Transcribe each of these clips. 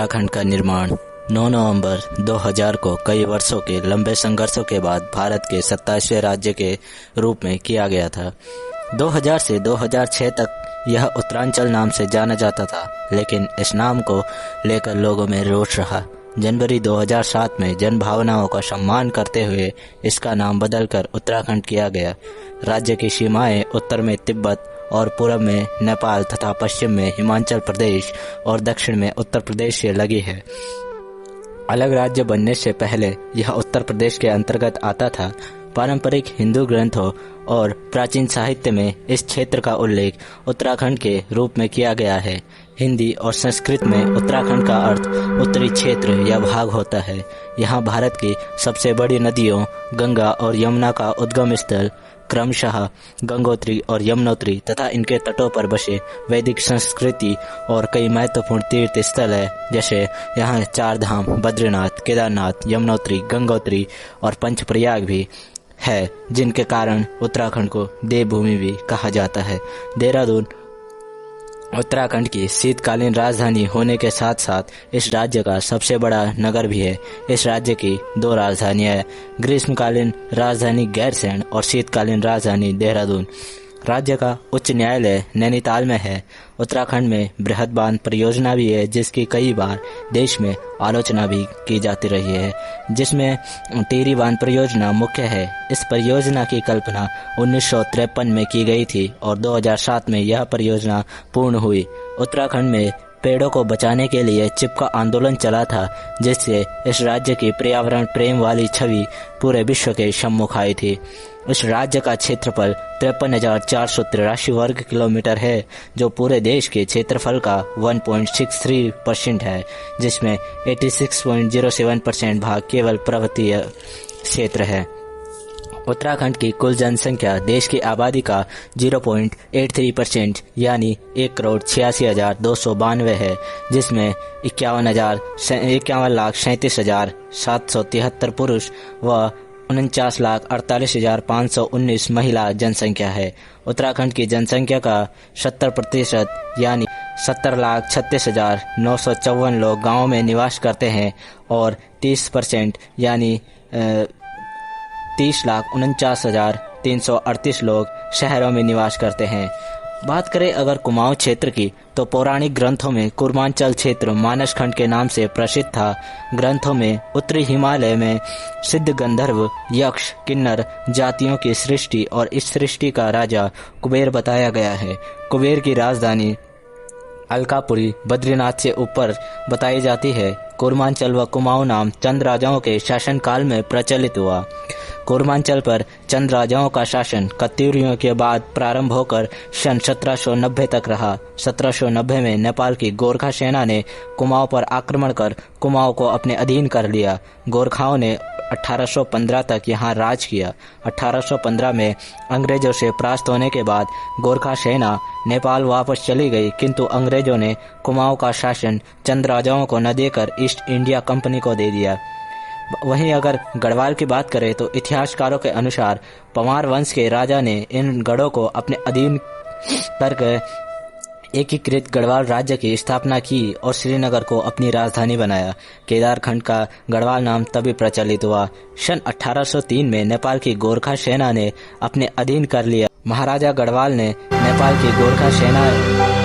उत्तराखंड का निर्माण 9 नवंबर 2000 को कई वर्षों के लंबे संघर्षों के बाद भारत के 27वें राज्य के रूप में किया गया था। 2000 से 2006 तक यह उत्तरांचल नाम से जाना जाता था, लेकिन इस नाम को लेकर लोगों में रोष रहा। जनवरी 2007 में जन भावनाओं का सम्मान करते हुए इसका नाम बदलकर उत्तराखंड किया गया। राज्य की सीमाएं उत्तर में तिब्बत और पूर्व में नेपाल तथा पश्चिम में हिमाचल प्रदेश और दक्षिण में उत्तर प्रदेश से लगी है। अलग राज्य बनने से पहले यह उत्तर प्रदेश के अंतर्गत आता था। पारंपरिक हिंदू ग्रंथों और प्राचीन साहित्य में इस क्षेत्र का उल्लेख उत्तराखंड के रूप में किया गया है। हिंदी और संस्कृत में उत्तराखंड का अर्थ उत्तरी क्षेत्र या भाग होता है। यहाँ भारत की सबसे बड़ी नदियों गंगा और यमुना का उद्गम स्थल क्रमशः गंगोत्री और यमुनोत्री तथा इनके तटों पर बसे वैदिक संस्कृति और कई महत्वपूर्ण तीर्थ स्थल है, जैसे यहाँ चार धाम बद्रीनाथ, केदारनाथ, यमुनोत्री, गंगोत्री और पंचप्रयाग भी है, जिनके कारण उत्तराखंड को देवभूमि भी कहा जाता है। देहरादून उत्तराखंड की शीतकालीन राजधानी होने के साथ साथ इस राज्य का सबसे बड़ा नगर भी है। इस राज्य की दो राजधानियां हैं, ग्रीष्मकालीन राजधानी गैरसैंण और शीतकालीन राजधानी देहरादून। राज्य का उच्च न्यायालय नैनीताल में है। उत्तराखंड में बृहद बांध परियोजना भी है, जिसकी कई बार देश में आलोचना भी की जाती रही है, जिसमें टिहरी बांध परियोजना मुख्य है। इस परियोजना की कल्पना 1953 में की गई थी और 2007 में यह परियोजना पूर्ण हुई। उत्तराखंड में पेड़ों को बचाने के लिए चिपका आंदोलन चला था, जिससे इस राज्य की पर्यावरण प्रेम वाली छवि पूरे विश्व के सम्मुख आई थी। इस राज्य का क्षेत्रफल 53,483 वर्ग किलोमीटर है, जो पूरे देश के क्षेत्रफल का 1.63% है, जिसमें 86.07% भाग केवल पर्वतीय क्षेत्र है। उत्तराखंड की कुल जनसंख्या देश की आबादी का 0.83% यानी 1,86,292 है, जिसमें 51,37,773 पुरुष व 49,48,519 महिला जनसंख्या है। उत्तराखंड की जनसंख्या का 70% यानी 70,36,954 लोग गाँव में निवास करते हैं और 30% यानी 30,49,338 लोग शहरों में निवास करते हैं। बात करें अगर कुमाऊं क्षेत्र की, तो पौराणिक ग्रंथों में कूर्मांचल क्षेत्र मानसखंड के नाम से प्रसिद्ध था। ग्रंथों में उत्तरी हिमालय में सिद्ध गंधर्व, यक्ष, किन्नर जातियों की सृष्टि और इस सृष्टि का राजा कुबेर बताया गया है। कुबेर की राजधानी अलकापुरी बद्रीनाथ से ऊपर बताई जाती है। कूर्मांचल व कुमाऊं नाम चंद राजाओं के शासनकाल में प्रचलित हुआ। कूर्मांचल पर चंद राजाओं का शासन कत्यूरियों के बाद प्रारंभ होकर सन 1790 तक रहा। 1790 में नेपाल की गोरखा सेना ने कुमाऊं पर आक्रमण कर कुमाऊं को अपने अधीन कर लिया। गोरखाओं ने 1815 तक यहाँ राज किया। 1815 में अंग्रेजों से परास्त होने के बाद गोरखा सेना नेपाल वापस चली गई, किंतु अंग्रेजों ने कुमाऊं का शासन चंद राजाओं को न देकर ईस्ट इंडिया कंपनी को दे दिया। वहीं अगर गढ़वाल की बात करें तो इतिहासकारों के अनुसार पंवार वंश के राजा ने इन गढ़ों को अपने अधीन करके एकीकृत गढ़वाल राज्य की स्थापना की और श्रीनगर को अपनी राजधानी बनाया। केदारखंड का गढ़वाल नाम तभी प्रचलित हुआ। सन 1803 में नेपाल की गोरखा सेना ने अपने अधीन कर लिया। महाराजा गढ़वाल ने नेपाल की गोरखा सेना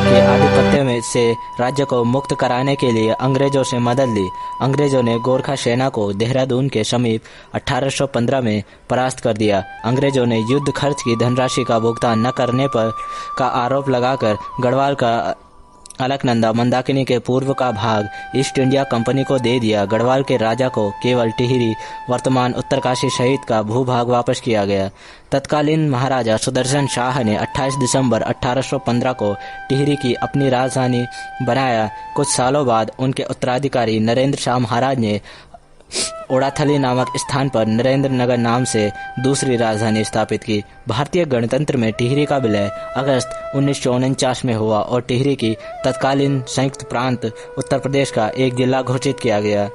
के आधिपत्य में से राज्य को मुक्त कराने के लिए अंग्रेजों से मदद ली। अंग्रेजों ने गोरखा सेना को देहरादून के समीप 1815 में परास्त कर दिया। अंग्रेजों ने युद्ध खर्च की धनराशि का भुगतान न करने पर का आरोप लगाकर गढ़वाल का अलकनंदा मंदाकिनी के पूर्व का भाग ईस्ट इंडिया कंपनी को दे दिया। गढ़वाल के राजा को केवल टिहरी, वर्तमान उत्तरकाशी सहित का भूभाग वापस किया गया। तत्कालीन महाराजा सुदर्शन शाह ने 28 दिसंबर 1815 को टिहरी की अपनी राजधानी बनाया। कुछ सालों बाद उनके उत्तराधिकारी नरेंद्र शाह महाराज ने ओड़ाथली नामक स्थान पर नरेंद्र नगर नाम से दूसरी राजधानी स्थापित की। भारतीय गणतंत्र में टिहरी का विलय अगस्त 1949 में हुआ और टिहरी की तत्कालीन संयुक्त प्रांत उत्तर प्रदेश का एक जिला घोषित किया गया।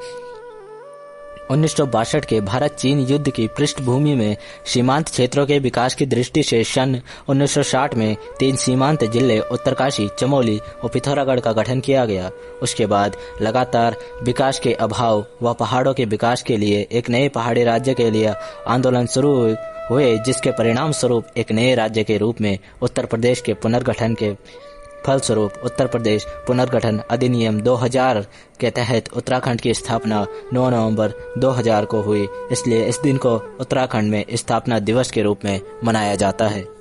1962 के भारत चीन युद्ध की पृष्ठभूमि में सीमांत क्षेत्रों के विकास की दृष्टि से सन 1960 में 3 सीमांत जिले उत्तरकाशी, चमोली और पिथौरागढ़ का गठन किया गया। उसके बाद लगातार विकास के अभाव व पहाड़ों के विकास के लिए एक नए पहाड़ी राज्य के लिए आंदोलन शुरू हुए, जिसके परिणाम स्वरूप एक नए राज्य के रूप में उत्तर प्रदेश के पुनर्गठन के फलस्वरूप उत्तर प्रदेश पुनर्गठन अधिनियम 2000 के तहत उत्तराखंड की स्थापना 9 नवंबर 2000 को हुई। इसलिए इस दिन को उत्तराखंड में स्थापना दिवस के रूप में मनाया जाता है।